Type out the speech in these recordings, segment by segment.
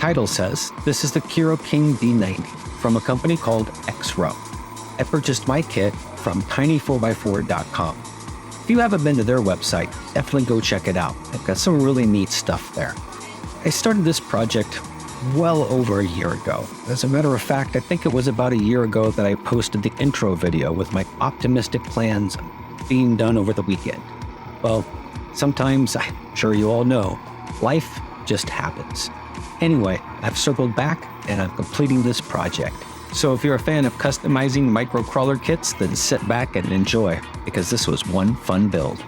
title says, this is the Kuro King D90 from a company called Xrow. I purchased my kit from tiny4x4.com. If you haven't been to their website, definitely go check it out. They've got some really neat stuff there. I started this project well over a year ago. As a matter of fact, I think it was about a year ago that I posted the intro video with my optimistic plans being done over the weekend. Well, sometimes, I'm sure you all know, life just happens. Anyway, I've circled back and I'm completing this project. So if you're a fan of customizing microcrawler kits, then sit back and enjoy, because this was one fun build.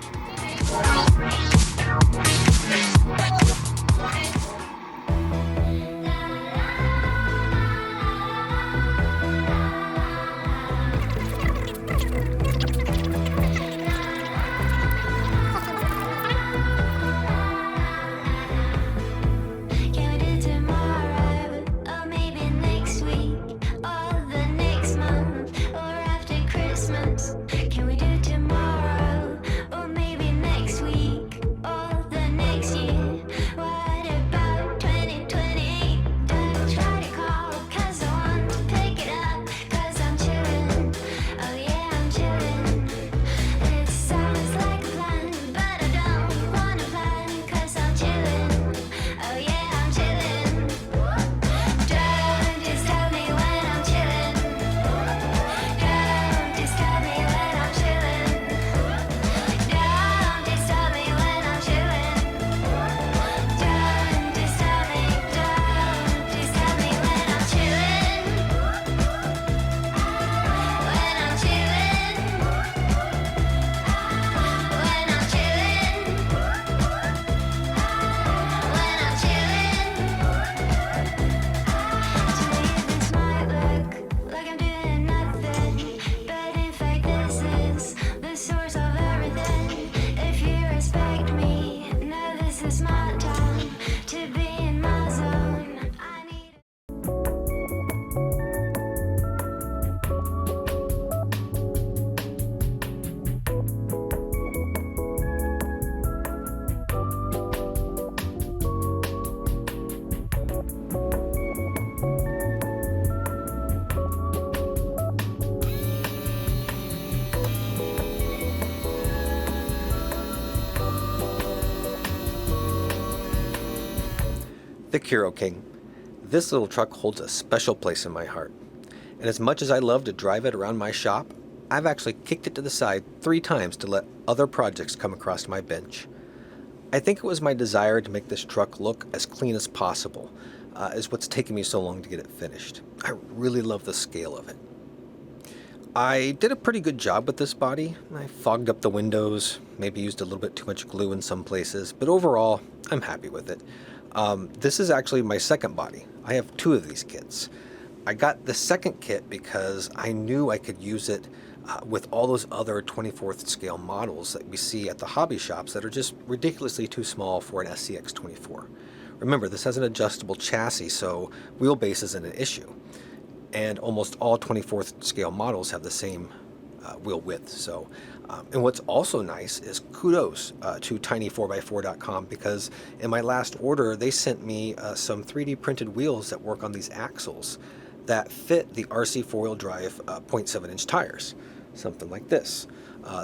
The Kuro King. This little truck holds a special place in my heart. And as much as I love to drive it around my shop, I've actually kicked it to the side 3 times to let other projects come across my bench. I think it was my desire to make this truck look as clean as possible, is what's taken me so long to get it finished. I really love the scale of it. I did a pretty good job with this body. I fogged up the windows, maybe used a little bit too much glue in some places, but overall, I'm happy with it. This is actually my second body. I have 2 of these kits. I got the second kit because I knew I could use it with all those other 24th scale models that we see at the hobby shops that are just ridiculously too small for an SCX24. Remember, this has an adjustable chassis, so wheelbase isn't an issue. And almost all 24th scale models have the same wheel width. So, and what's also nice is kudos to tiny4x4.com, because in my last order they sent me some 3D printed wheels that work on these axles that fit the RC 4-wheel drive 0.7 inch tires, something like this.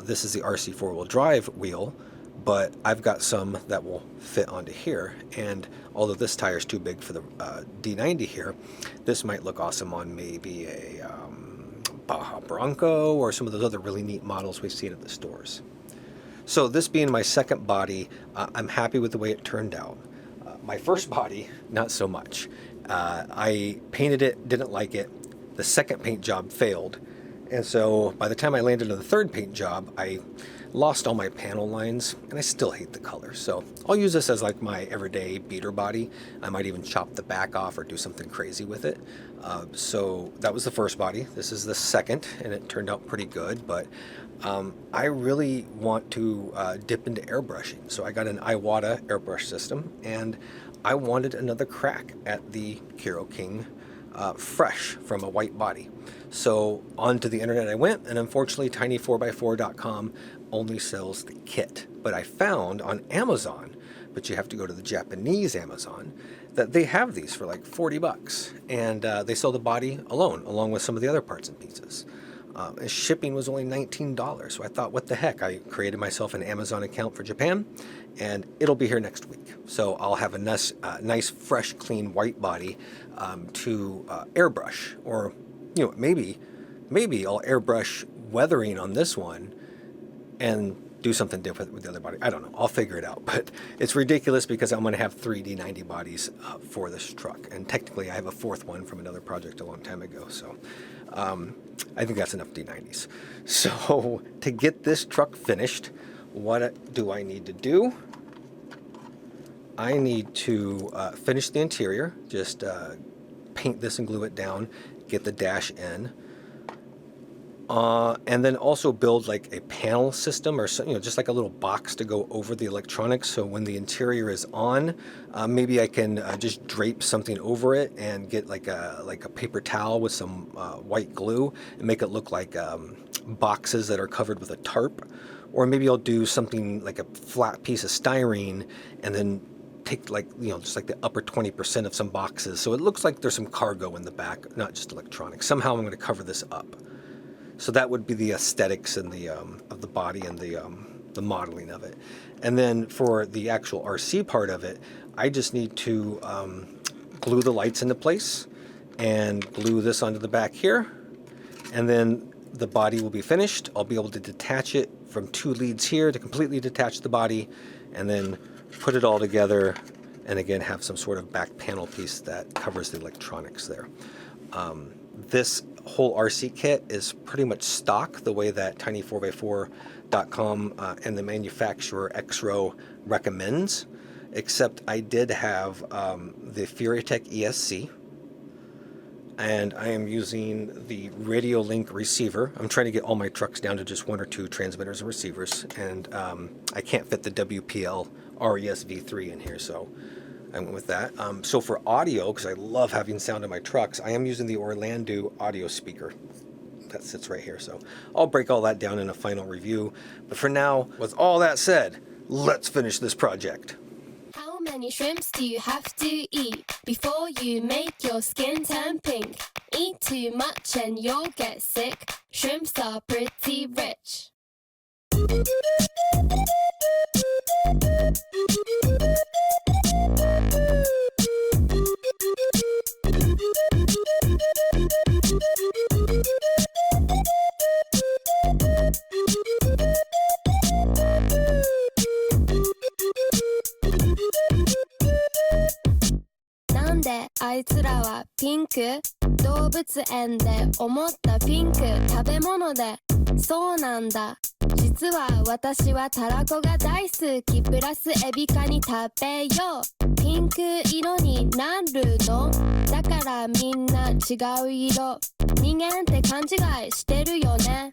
This is the RC 4-wheel drive wheel, but I've got some that will fit onto here, and although this tire is too big for the D90 here, this might look awesome on maybe a Baja Bronco or some of those other really neat models we've seen at the stores. So this being my second body, I'm happy with the way it turned out. My first body, not so much. I painted it, didn't like it. The second paint job failed. And so by the time I landed on the third paint job, I lost all my panel lines, and I still hate the color. So I'll use this as like my everyday beater body. I might even chop the back off or do something crazy with it. So that was the first body. This is the second, and it turned out pretty good, but I really want to dip into airbrushing. So I got an Iwata airbrush system, and I wanted another crack at the Kuro King fresh from a white body. So onto the internet I went, and unfortunately tiny4x4.com only sells the kit. But I found on Amazon, but you have to go to the Japanese Amazon, that they have these for like $40, and they sell the body alone, along with some of the other parts and pieces. And shipping was only $19, so I thought, what the heck? I created myself an Amazon account for Japan, and it'll be here next week. So I'll have a nice, fresh, clean white body to airbrush, or maybe I'll airbrush weathering on this one and do something different with the other body. I don't know. I'll figure it out. But it's ridiculous because I'm going to have 3 D90 bodies for this truck. And technically I have a 4th one from another project a long time ago. So I think that's enough D90s. So to get this truck finished, what do I need to do? I need to finish the interior. Just paint this and glue it down. Get the dash in. And then also build like a panel system, or just like a little box to go over the electronics. So when the interior is on, maybe I can just drape something over it and get like a paper towel with some white glue and make it look like boxes that are covered with a tarp. Or maybe I'll do something like a flat piece of styrene and then take just like the upper 20% of some boxes, so it looks like there's some cargo in the back, not just electronics. Somehow I'm going to cover this up. So that would be the aesthetics and the of the body and the modeling of it. And then for the actual RC part of it, I just need to glue the lights into place and glue this onto the back here. And then the body will be finished. I'll be able to detach it from 2 leads here to completely detach the body, and then put it all together, and again have some sort of back panel piece that covers the electronics there. This whole RC kit is pretty much stock, the way that tiny4x4.com and the manufacturer Xrow recommends, except I did have the Furitek ESC, and I am using the Radio Link receiver. I'm trying to get all my trucks down to just 1 or 2 transmitters and receivers, and I can't fit the WPL RES V3 in here, so I went with that. So for audio, because I love having sound in my trucks, I am using the Orlandoo audio speaker that sits right here. So I'll break all that down in a final review. But for now, with all that said, let's finish this project. How many shrimps do you have to eat before you make your skin turn pink? Eat too much and you'll get sick. Shrimps are pretty rich.なんであいつらはピンク？動物園で思ったピンク食べ物でそうなんだ実は私はたらこが大好きプラスエビカニ食べようピンク色になるのだからみんな違う色人間って勘違いしてるよね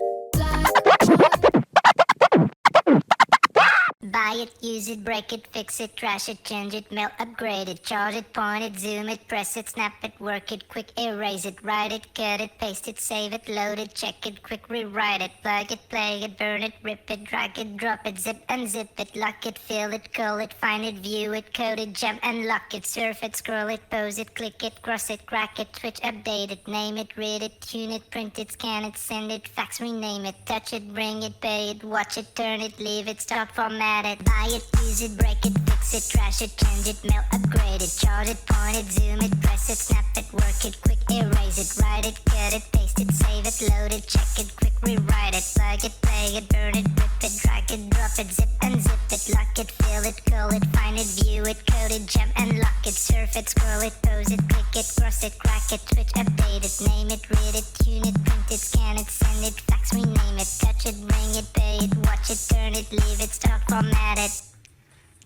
Buy it, use it, break it, fix it, trash it, change it, melt, upgrade it, charge it, point it, zoom it, press it, snap it, work it, quick erase it, write it, cut it, paste it, save it, load it, check it, quick rewrite it, plug it, play it, burn it, rip it, drag it, drop it, zip unzip it, lock it, fill it, call it, find it, view it, code it, jump and lock it, surf it, scroll it, pose it, click it, cross it, crack it, switch, update it, name it, read it, tune it, print it, scan it, send it, fax, rename it, touch it, bring it, pay it, watch it, turn it, leave it, start, format it, buy it, use it, break it, fix it, trash it, change it, melt, upgrade it, charge it, point it, zoom it, press it, snap it, work it, quick erase it, write it, cut it, paste it, save it, load it, check it, quick rewrite it, plug it, play it, burn it, rip it, drag it, drop it, zip unzip it, lock it, fill it, call it, find it, view it, code it, jump and lock it, surf it, scroll it, pose it, click it, cross it, crack it, switch, update it, name it, read it, tune it, print it, scan it, send it, fax, rename it, touch it, bring it, pay it, watch it, turn it, leave it, start, format it.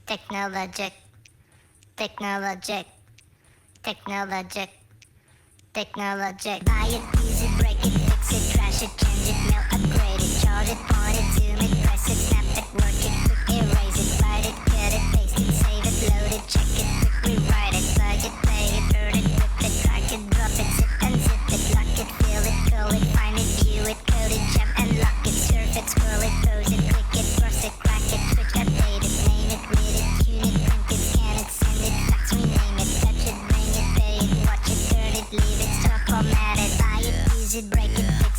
Technologic, technologic, technologic, technologic. Buy it, use it, break it, fix it, trash it, change it, melt, upgrade it, charge it, point it, zoom it, press it, snap it, work it, quick erase it, write it, cut it, paste it, save it, load it, check it, quick rewrite it, plug it, play it, burn it, rip it, drag it, drop it, zip unzip it, lock it, fill it, call it, find it, view it, code it, jump and lock it, surf it, scroll it, pose it, click it, cross it, crack it, switch, update it, name it, read it, tune it, print it,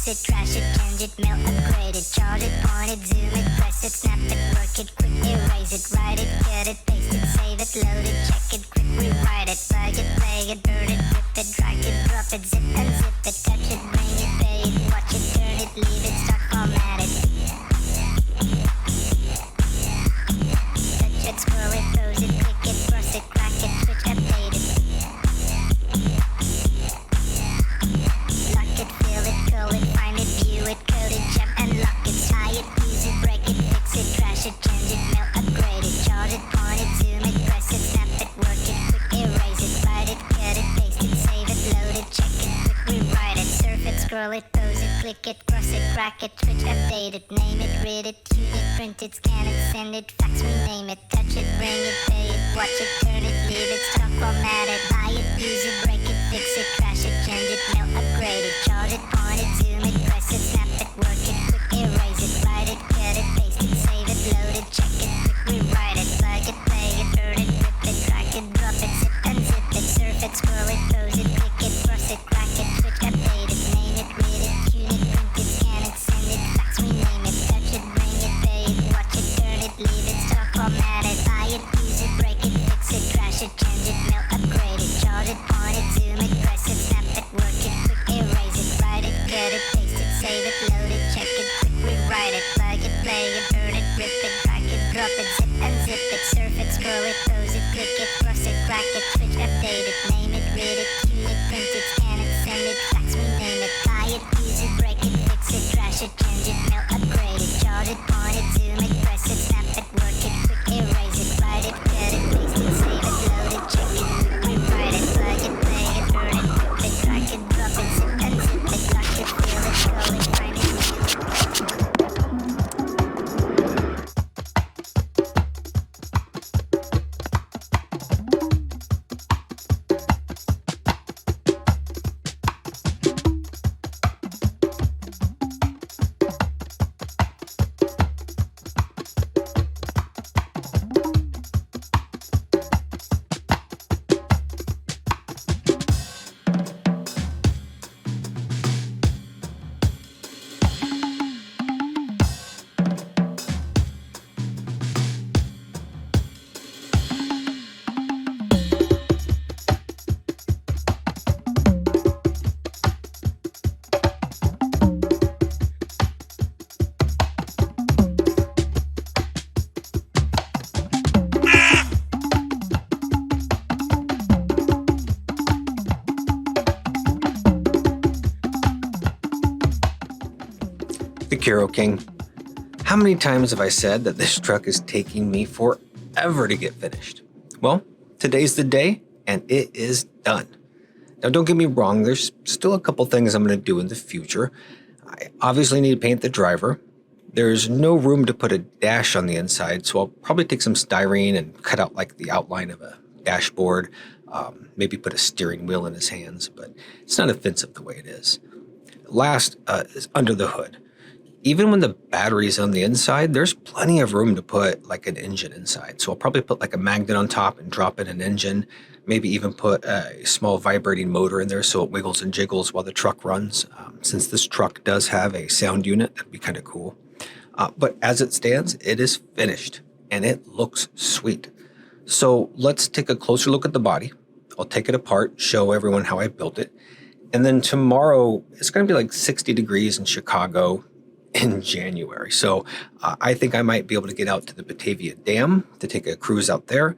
it, trash it, change it, mail, upgrade it, charge it, point it, zoom it, press it, snap it, work it, quick erase it, write it, cut it, paste it, save it, load it, check it, quick rewrite it, plug it, play it, burn it, rip it, drag it, drop it, zip unzip it, touch it, bring it, pay it, watch it, turn it, leave it, start format it. Touch it, scroll it, pose it, click it, cross it, crack it, switch, update it. Lock it, fill it, call it, find it, view it, code it, jump and lock it, tie it, use it, break it, fix it, trash it, change it, mail, upgrade it, charge it, point it, zoom it, press it, snap it, work it, quick erase it, write it, cut it, paste it, save it, load it, check it, quick rewrite it, surf it, scroll it, pose it, click it, cross it, crack it, switch, update it, name it, read it, tune it, print it, scan it, send it, fax, rename it, touch it, bring it, pay it, watch it, turn it, leave it, stop, format it, buy it, use it, break it, fix it, trash it, change it, mail, upgrade it, charge it, point it, zoom it, press it, snap it, work it, quick erase it, write it, cut it, paste it, save it, load it, check it, quick rewrite it, plug it, play it, burn it, rip it, drag it, drop it, zip unzip it, surf it, scroll it, pose it, click it, cross it, crack it, switch, update it, name it, read it, tune it, print it, scan it, send it, fax, rename it, touch it, bring it, pay it, watch it, turn it, leave it, stop, format it, buy it, use it, break it, fix it, trash it, change it, mail, upgrade it, charge it, point it, zoom it, press it, snap it, work it, quick erase it, write it, cut it, paste it, save it, load it, check it, quick rewrite it, plug it, play it, burn it, rip it, drag it, drop it, zip unzip it, surf it, scroll it, pose it, click it, cross it, crack it, switch, update it, name it, read it, tune it, print it, scan it, send it, fax, rename it, buy it, use it, break it, fix it, trash it, change it, mail, upgrade it, charge it, point it, zoom it, press it, snap it, work it, quick erase it, write it, cut it, paste it, save it, load it, check it, quick rewrite it, plug it, play it, burn it, rip it, drag it, drop it, zip unzip it, lock it, feel it, call it, find it, view it. The Kuro King. How many times have I said that this truck is taking me forever to get finished? Well, today's the day, and it is done. Now, don't get me wrong, there's still a couple things I'm going to do in the future. I obviously need to paint the driver. There's no room to put a dash on the inside, so I'll probably take some styrene and cut out like the outline of a dashboard, maybe put a steering wheel in his hands, but it's not offensive the way it is. Last is under the hood. Even when the battery's on the inside, there's plenty of room to put like an engine inside. So I'll probably put like a magnet on top and drop in an engine, maybe even put a small vibrating motor in there so it wiggles and jiggles while the truck runs. Since this truck does have a sound unit, that'd be kind of cool. But as it stands, it is finished and it looks sweet. So let's take a closer look at the body. I'll take it apart, show everyone how I built it. And then tomorrow, it's going to be like 60 degrees in Chicago in January. So I think I might be able to get out to the Batavia Dam to take a cruise out there,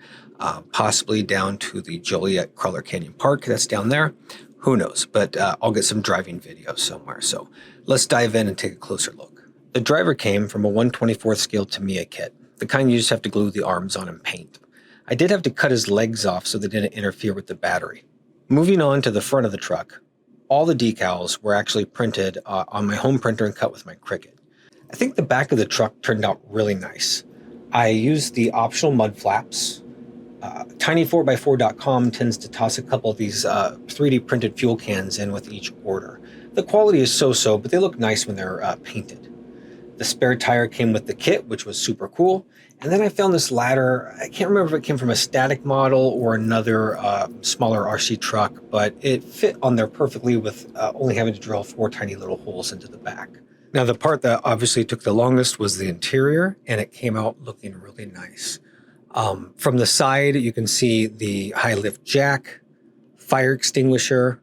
possibly down to the Joliet Crawler Canyon Park that's down there. Who knows? But I'll get some driving videos somewhere. So let's dive in and take a closer look. The driver came from a 1/24th scale Tamiya kit, the kind you just have to glue the arms on and paint. I did have to cut his legs off so they didn't interfere with the battery. Moving on to the front of the truck, all the decals were actually printed on my home printer and cut with my Cricut. I think the back of the truck turned out really nice. I used the optional mud flaps. Tiny4x4.com tends to toss a couple of these 3D printed fuel cans in with each order. The quality is so-so, but they look nice when they're painted. The spare tire came with the kit, which was super cool. And then I found this ladder. I can't remember if it came from a static model or another smaller RC truck, but it fit on there perfectly with only having to drill 4 tiny little holes into the back. Now, the part that obviously took the longest was the interior, and it came out looking really nice. From the side, you can see the high lift jack, fire extinguisher,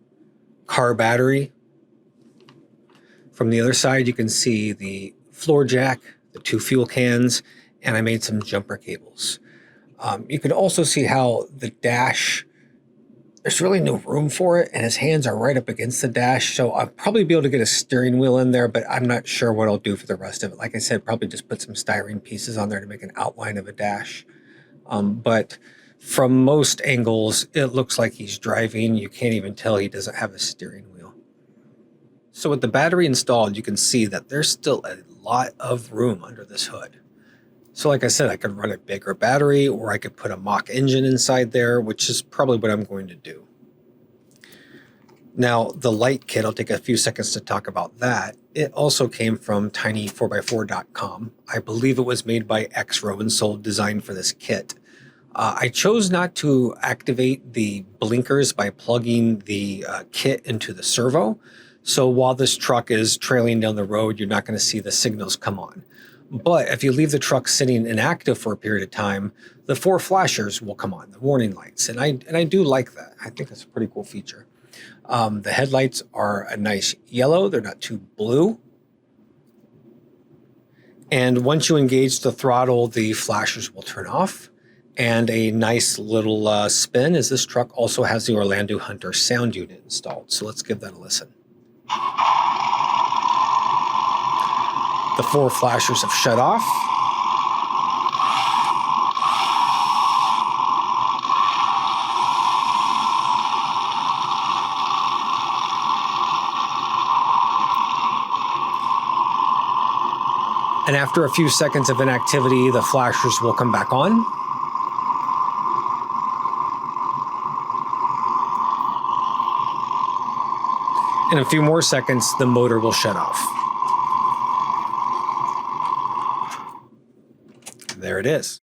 car battery. From the other side, you can see the floor jack, the 2 fuel cans, and I made some jumper cables. You can also see how the dash, there's really no room for it, and his hands are right up against the dash, so I'll probably be able to get a steering wheel in there, but I'm not sure what I'll do for the rest of it. Like I said, probably just put some styrene pieces on there to make an outline of a dash. But from most angles, it looks like he's driving. You can't even tell he doesn't have a steering wheel. So with the battery installed, you can see that there's still a lot of room under this hood. So like I said, I could run a bigger battery, or I could put a mock engine inside there, which is probably what I'm going to do. Now, the light kit, I'll take a few seconds to talk about that. It also came from tiny4x4.com. I believe it was made by Xrow and sold designed for this kit. I chose not to activate the blinkers by plugging the kit into the servo. So while this truck is trailing down the road, you're not going to see the signals come on. But if you leave the truck sitting inactive for a period of time, the 4 flashers will come on, the warning lights. And I do like that. I think that's a pretty cool feature. The headlights are a nice yellow. They're not too blue. And once you engage the throttle, the flashers will turn off. And a nice little spin is this truck also has the Orlandoo Hunter sound unit installed. So let's give that a listen. The 4 flashers have shut off. And after a few seconds of inactivity, the flashers will come back on. In a few more seconds, the motor will shut off. There it is.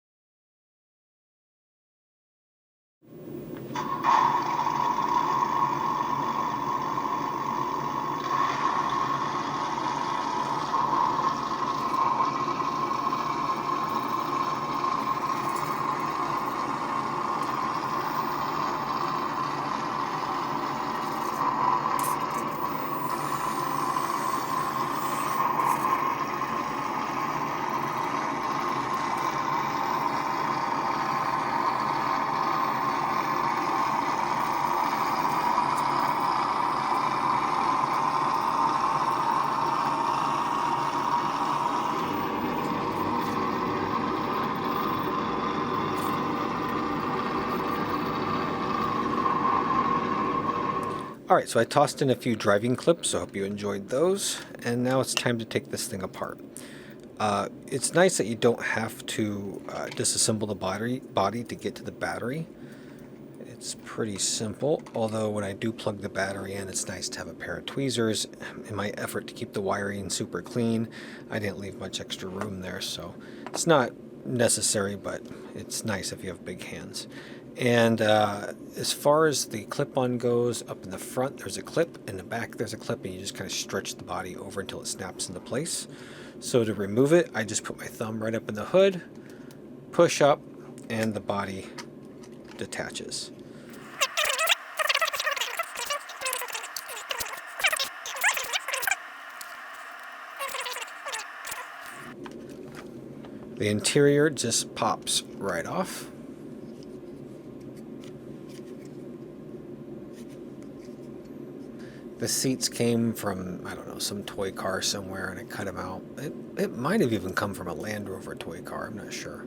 Alright, so I tossed in a few driving clips, so I hope you enjoyed those. And now it's time to take this thing apart. It's nice that you don't have to disassemble the body to get to the battery. It's pretty simple, although when I do plug the battery in, it's nice to have a pair of tweezers. In my effort to keep the wiring super clean, I didn't leave much extra room there, so it's not necessary, but it's nice if you have big hands. And as far as the clip-on goes, up in the front there's a clip, in the back there's a clip, and you just kind of stretch the body over until it snaps into place. So to remove it, I just put my thumb right up in the hood, push up, and the body detaches. The interior just pops right off. The seats came from, I don't know, some toy car somewhere, and I cut them out. It might have even come from a Land Rover toy car, I'm not sure.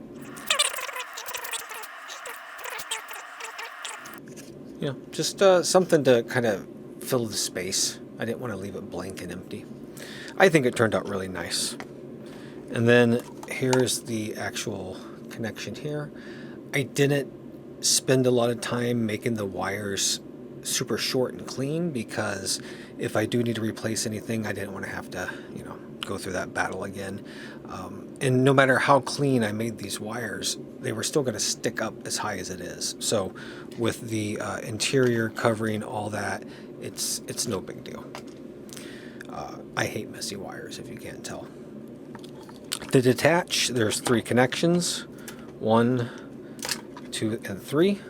You know, just something to kind of fill the space. I didn't want to leave it blank and empty. I think it turned out really nice. And then here's the actual connection here. I didn't spend a lot of time making the wires super short and clean, because if I do need to replace anything, I didn't want to have to, you know, go through that battle again. And no matter how clean I made these wires, they were still going to stick up as high as it is. So with the interior covering all that, it's no big deal. I hate messy wires, if you can't tell. To detach, there's 3 connections. 1, 2, and 3.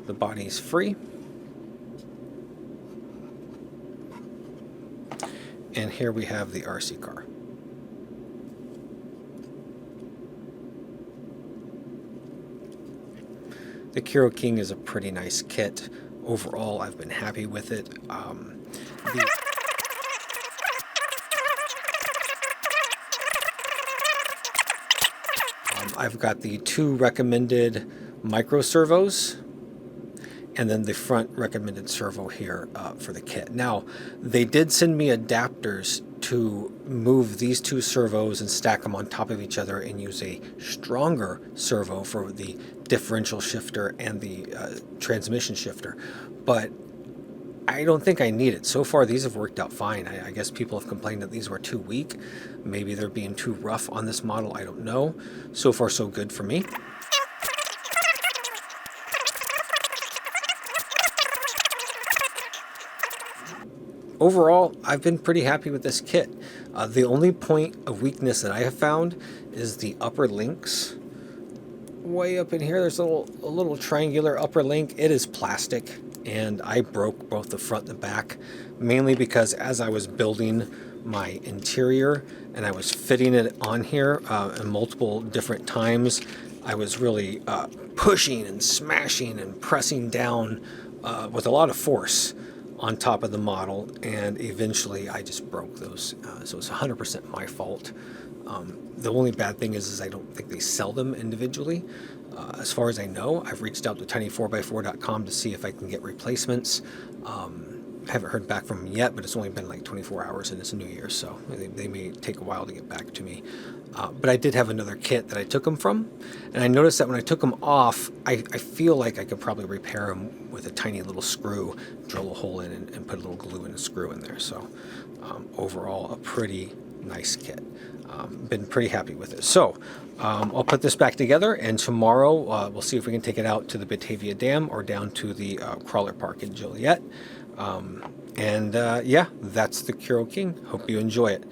The body's free. And here we have the RC car. The Kuro King is a pretty nice kit. Overall, I've been happy with it. I've got the 2 recommended micro servos, and then the front recommended servo here for the kit. Now, they did send me adapters to move these 2 servos and stack them on top of each other and use a stronger servo for the differential shifter and the transmission shifter. But I don't think I need it. So far, these have worked out fine. I guess people have complained that these were too weak. Maybe they're being too rough on this model. I don't know. So far, so good for me. Overall, I've been pretty happy with this kit. The only point of weakness that I have found is the upper links. Way up in here, there's a little triangular upper link. It is plastic, and I broke both the front and the back, mainly because as I was building my interior and I was fitting it on here in multiple different times, I was really pushing and smashing and pressing down with a lot of force on top of the model, and eventually I just broke those. So it's 100% my fault. The only bad thing is I don't think they sell them individually. As far as I know, I've reached out to tiny4x4.com to see if I can get replacements. I haven't heard back from them yet, but it's only been like 24 hours and it's New Year's, so they may take a while to get back to me. But I did have another kit that I took them from, and I noticed that when I took them off, I feel like I could probably repair them with a tiny little screw, drill a hole in and put a little glue and a screw in there. So overall, a pretty nice kit. Been pretty happy with it. So I'll put this back together, and tomorrow we'll see if we can take it out to the Batavia Dam or down to the Crawler Park in Joliet. Yeah, that's the Kuro King. Hope you enjoy it.